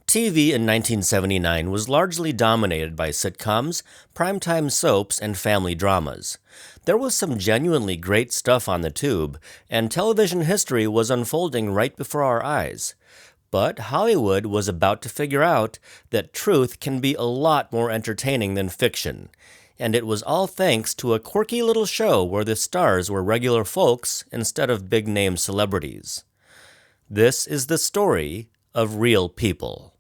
TV in 1979 was largely dominated by sitcoms, primetime soaps, and family dramas. There was some genuinely great stuff on the tube, and television history was unfolding right before our eyes. But Hollywood was about to figure out that truth can be a lot more entertaining than fiction, and it was all thanks to a quirky little show where the stars were regular folks instead of big-name celebrities. This is the story of Real People.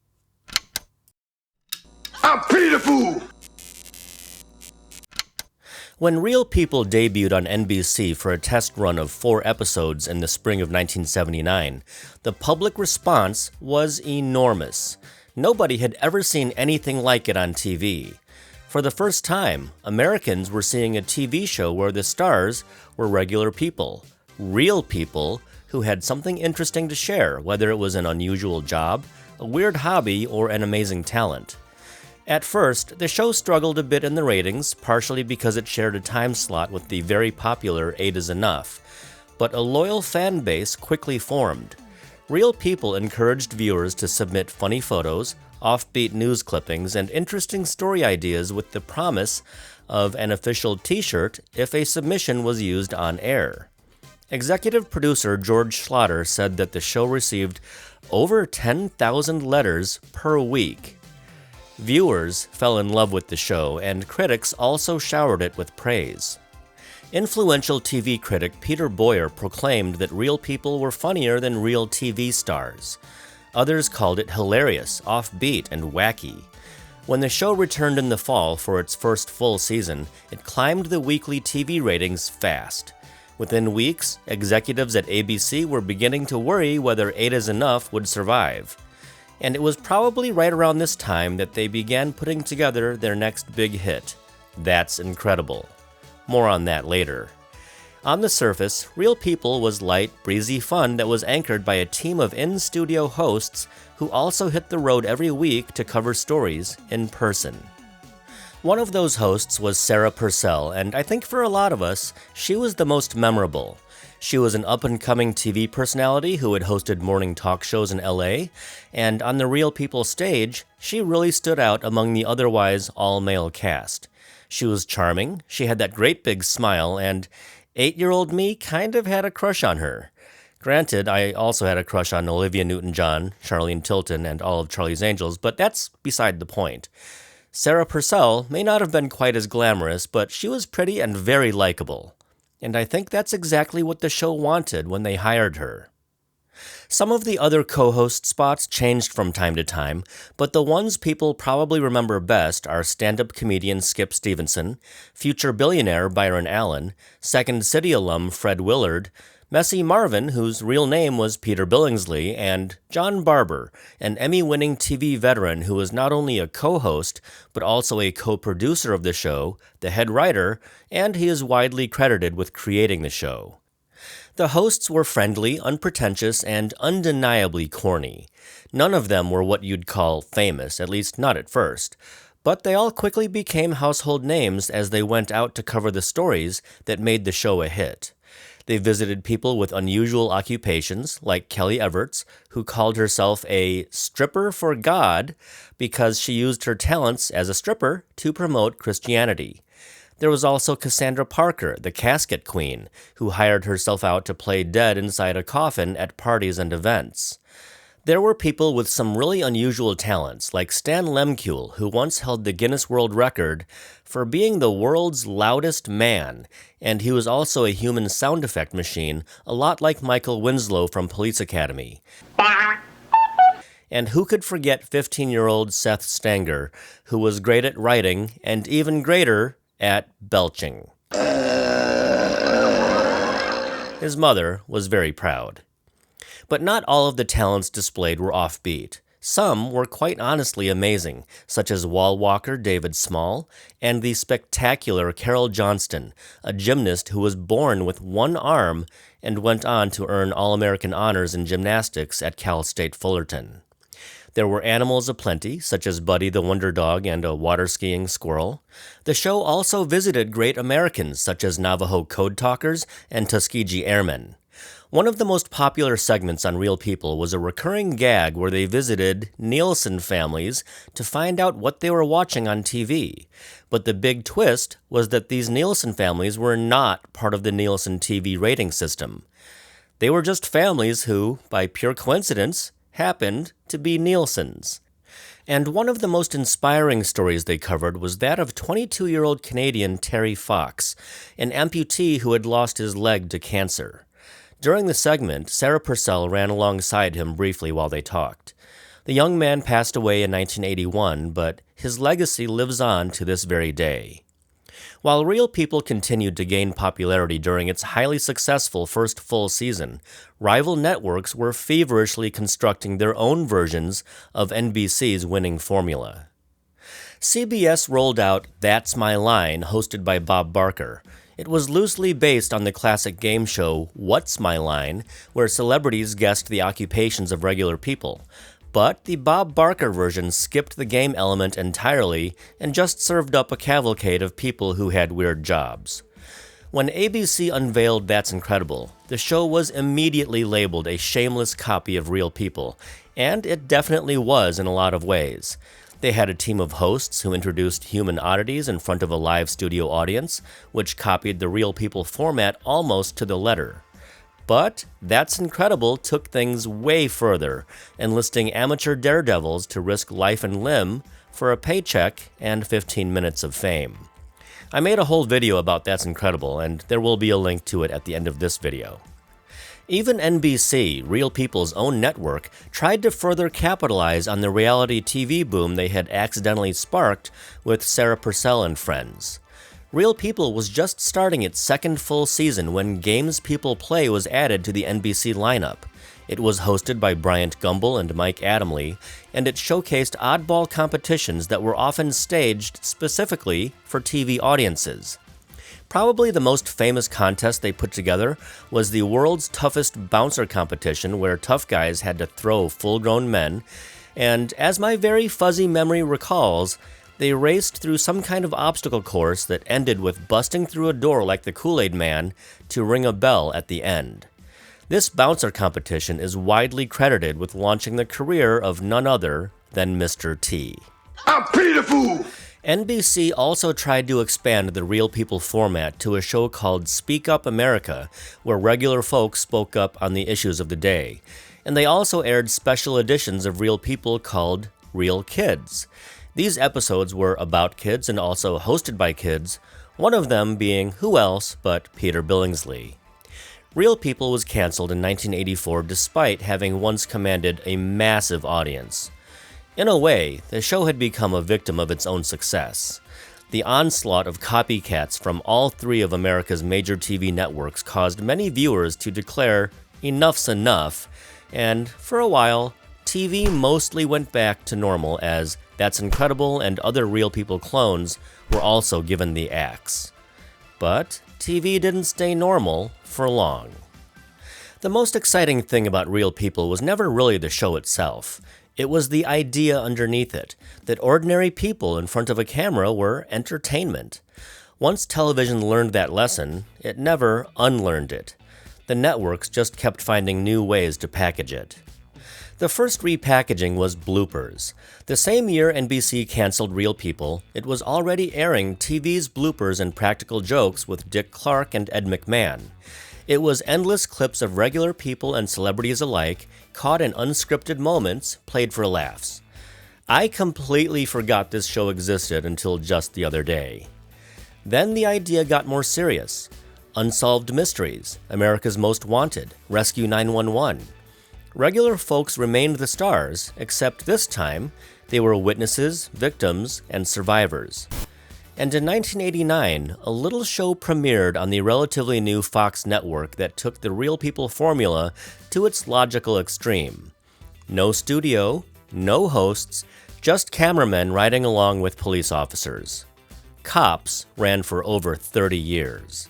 I'm Peter Fool! When Real People debuted on NBC for a test run of 4 episodes in the spring of 1979, the public response was enormous. Nobody had ever seen anything like it on TV. For the first time, Americans were seeing a TV show where the stars were regular people, real people who had something interesting to share, whether it was an unusual job, a weird hobby, or an amazing talent. At first, the show struggled a bit in the ratings, partially because it shared a time slot with the very popular 8 is Enough, but a loyal fan base quickly formed. Real People encouraged viewers to submit funny photos, offbeat news clippings, and interesting story ideas with the promise of an official t-shirt if a submission was used on air. Executive producer George Schlatter said that the show received over 10,000 letters per week. Viewers fell in love with the show, and critics also showered it with praise. Influential TV critic Peter Boyer proclaimed that Real People were funnier than real TV stars. Others called it hilarious, offbeat, and wacky. When the show returned in the fall for its first full season, it climbed the weekly TV ratings fast. Within weeks, executives at ABC were beginning to worry whether 8 is Enough would survive. And it was probably right around this time that they began putting together their next big hit, That's Incredible. More on that later. On the surface, Real People was light, breezy fun that was anchored by a team of in-studio hosts who also hit the road every week to cover stories in person. One of those hosts was Sarah Purcell, and I think for a lot of us, she was the most memorable. She was an up-and-coming TV personality who had hosted morning talk shows in LA, and on the Real People stage, she really stood out among the otherwise all-male cast. She was charming, she had that great big smile, and 8-year-old me kind of had a crush on her. Granted, I also had a crush on Olivia Newton-John, Charlene Tilton, and all of Charlie's Angels, but that's beside the point. Sarah Purcell may not have been quite as glamorous, but she was pretty and very likable. And I think that's exactly what the show wanted when they hired her. Some of the other co-host spots changed from time to time, but the ones people probably remember best are stand-up comedian Skip Stephenson, future billionaire Byron Allen, Second City alum Fred Willard, Messy Marvin, whose real name was Peter Billingsley, and John Barbour, an Emmy-winning TV veteran who was not only a co-host, but also a co-producer of the show, the head writer, and he is widely credited with creating the show. The hosts were friendly, unpretentious, and undeniably corny. None of them were what you'd call famous, at least not at first, but they all quickly became household names as they went out to cover the stories that made the show a hit. They visited people with unusual occupations, like Kelly Everts, who called herself a stripper for God because she used her talents as a stripper to promote Christianity. There was also Cassandra Parker, the Casket Queen, who hired herself out to play dead inside a coffin at parties and events. There were people with some really unusual talents, like Stan Lemcule, who once held the Guinness World Record for being the world's loudest man, and he was also a human sound effect machine, a lot like Michael Winslow from Police Academy. And who could forget 15-year-old Seth Stanger, who was great at writing and even greater at belching. His mother was very proud. But not all of the talents displayed were offbeat. Some were quite honestly amazing, such as wall walker David Small and the spectacular Carol Johnston, a gymnast who was born with one arm and went on to earn All-American honors in gymnastics at Cal State Fullerton. There were animals aplenty, such as Buddy the Wonder Dog and a water-skiing squirrel. The show also visited great Americans, such as Navajo Code Talkers and Tuskegee Airmen. One of the most popular segments on Real People was a recurring gag where they visited Nielsen families to find out what they were watching on TV. But the big twist was that these Nielsen families were not part of the Nielsen TV rating system. They were just families who, by pure coincidence, happened to be Nielsen's. And one of the most inspiring stories they covered was that of 22-year-old Canadian Terry Fox, an amputee who had lost his leg to cancer. During the segment, Sarah Purcell ran alongside him briefly while they talked. The young man passed away in 1981, but his legacy lives on to this very day. While Real People continued to gain popularity during its highly successful first full season, rival networks were feverishly constructing their own versions of NBC's winning formula. CBS rolled out That's My Line, hosted by Bob Barker. It was loosely based on the classic game show What's My Line, where celebrities guessed the occupations of regular people. But the Bob Barker version skipped the game element entirely and just served up a cavalcade of people who had weird jobs. When ABC unveiled That's Incredible, the show was immediately labeled a shameless copy of Real People, and it definitely was in a lot of ways. They had a team of hosts who introduced human oddities in front of a live studio audience, which copied the Real People format almost to the letter. But That's Incredible took things way further, enlisting amateur daredevils to risk life and limb for a paycheck and 15 minutes of fame. I made a whole video about That's Incredible, and there will be a link to it at the end of this video. Even NBC, Real People's own network, tried to further capitalize on the reality TV boom they had accidentally sparked with Sarah Purcell and Friends. Real People was just starting its second full season when Games People Play was added to the NBC lineup. It was hosted by Bryant Gumbel and Mike Adamle, and it showcased oddball competitions that were often staged specifically for TV audiences. Probably the most famous contest they put together was the World's Toughest Bouncer competition, where tough guys had to throw full-grown men, and as my very fuzzy memory recalls, they raced through some kind of obstacle course that ended with busting through a door like the Kool-Aid Man to ring a bell at the end. This bouncer competition is widely credited with launching the career of none other than Mr. T. I'm Peter Fool! NBC also tried to expand the Real People format to a show called Speak Up America, where regular folks spoke up on the issues of the day. And they also aired special editions of Real People called Real Kids. These episodes were about kids and also hosted by kids, one of them being who else but Peter Billingsley. Real People was canceled in 1984 despite having once commanded a massive audience. In a way, the show had become a victim of its own success. The onslaught of copycats from all three of America's major TV networks caused many viewers to declare enough's enough, and for a while, TV mostly went back to normal as That's Incredible and other Real People clones were also given the axe. But TV didn't stay normal for long. The most exciting thing about Real People was never really the show itself. It was the idea underneath it, that ordinary people in front of a camera were entertainment. Once television learned that lesson, it never unlearned it. The networks just kept finding new ways to package it. The first repackaging was bloopers. The same year NBC canceled Real People, it was already airing TV's bloopers and practical jokes with Dick Clark and Ed McMahon. It was endless clips of regular people and celebrities alike, caught in unscripted moments, played for laughs. I completely forgot this show existed until just the other day. Then the idea got more serious. Unsolved Mysteries, America's Most Wanted, Rescue 911. Regular folks remained the stars, except this time, they were witnesses, victims, and survivors. And in 1989, a little show premiered on the relatively new Fox network that took the Real People formula to its logical extreme. No studio, no hosts, just cameramen riding along with police officers. Cops ran for over 30 years.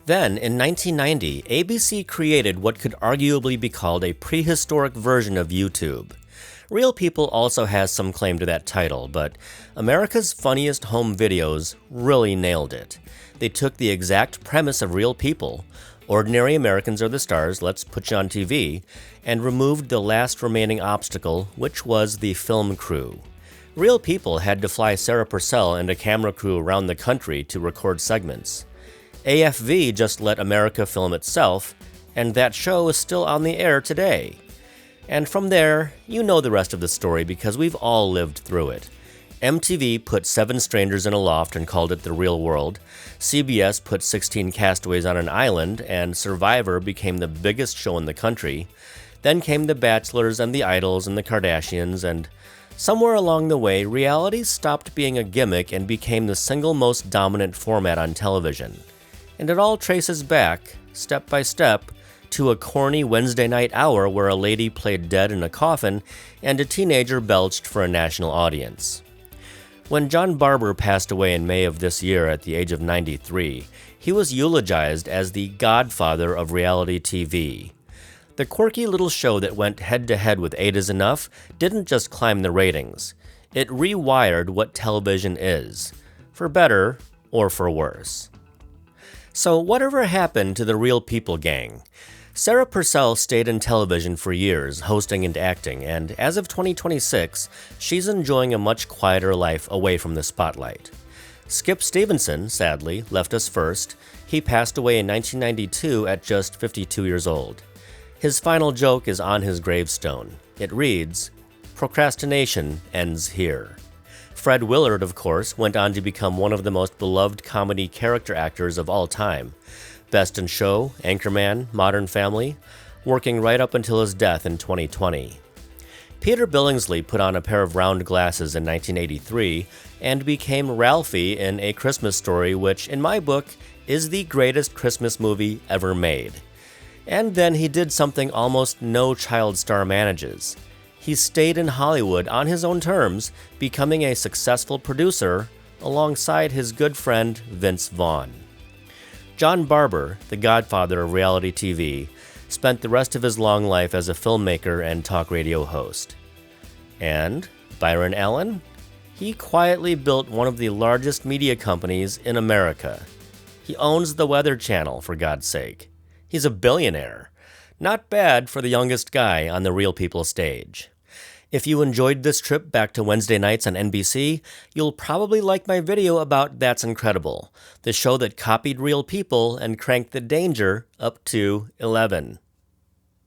Then, in 1990, ABC created what could arguably be called a prehistoric version of YouTube. Real People also has some claim to that title, but America's Funniest Home Videos really nailed it. They took the exact premise of Real People, Ordinary Americans are the stars, let's put you on TV, and removed the last remaining obstacle, which was the film crew. Real people had to fly Sarah Purcell and a camera crew around the country to record segments. AFV just let America film itself, and that show is still on the air today. And from there, you know the rest of the story because we've all lived through it. MTV put 7 strangers in a loft and called it The Real World. CBS put 16 castaways on an island, and Survivor became the biggest show in the country. Then came The Bachelors and The Idols and The Kardashians, and somewhere along the way, reality stopped being a gimmick and became the single most dominant format on television. And it all traces back, step by step, to a corny Wednesday night hour where a lady played dead in a coffin and a teenager belched for a national audience. When John Barbour passed away in May of this year at the age of 93, he was eulogized as the godfather of reality TV. The quirky little show that went head-to-head with 8 is Enough didn't just climb the ratings. It rewired what television is, for better or for worse. So whatever happened to the Real People gang? Sarah Purcell stayed in television for years, hosting and acting, and as of 2026, she's enjoying a much quieter life away from the spotlight. Skip Stephenson, sadly, left us first. He passed away in 1992 at just 52 years old. His final joke is on his gravestone. It reads, "Procrastination ends here." Fred Willard, of course, went on to become one of the most beloved comedy character actors of all time. Best in Show, Anchorman, Modern Family, working right up until his death in 2020. Peter Billingsley put on a pair of round glasses in 1983 and became Ralphie in A Christmas Story, which, in my book, is the greatest Christmas movie ever made. And then he did something almost no child star manages. He stayed in Hollywood on his own terms, becoming a successful producer alongside his good friend Vince Vaughn. John Barbour, the godfather of reality TV, spent the rest of his long life as a filmmaker and talk radio host. And Byron Allen? He quietly built one of the largest media companies in America. He owns the Weather Channel, for God's sake. He's a billionaire. Not bad for the youngest guy on the Real People stage. If you enjoyed this trip back to Wednesday nights on NBC, you'll probably like my video about That's Incredible, the show that copied Real People and cranked the danger up to 11.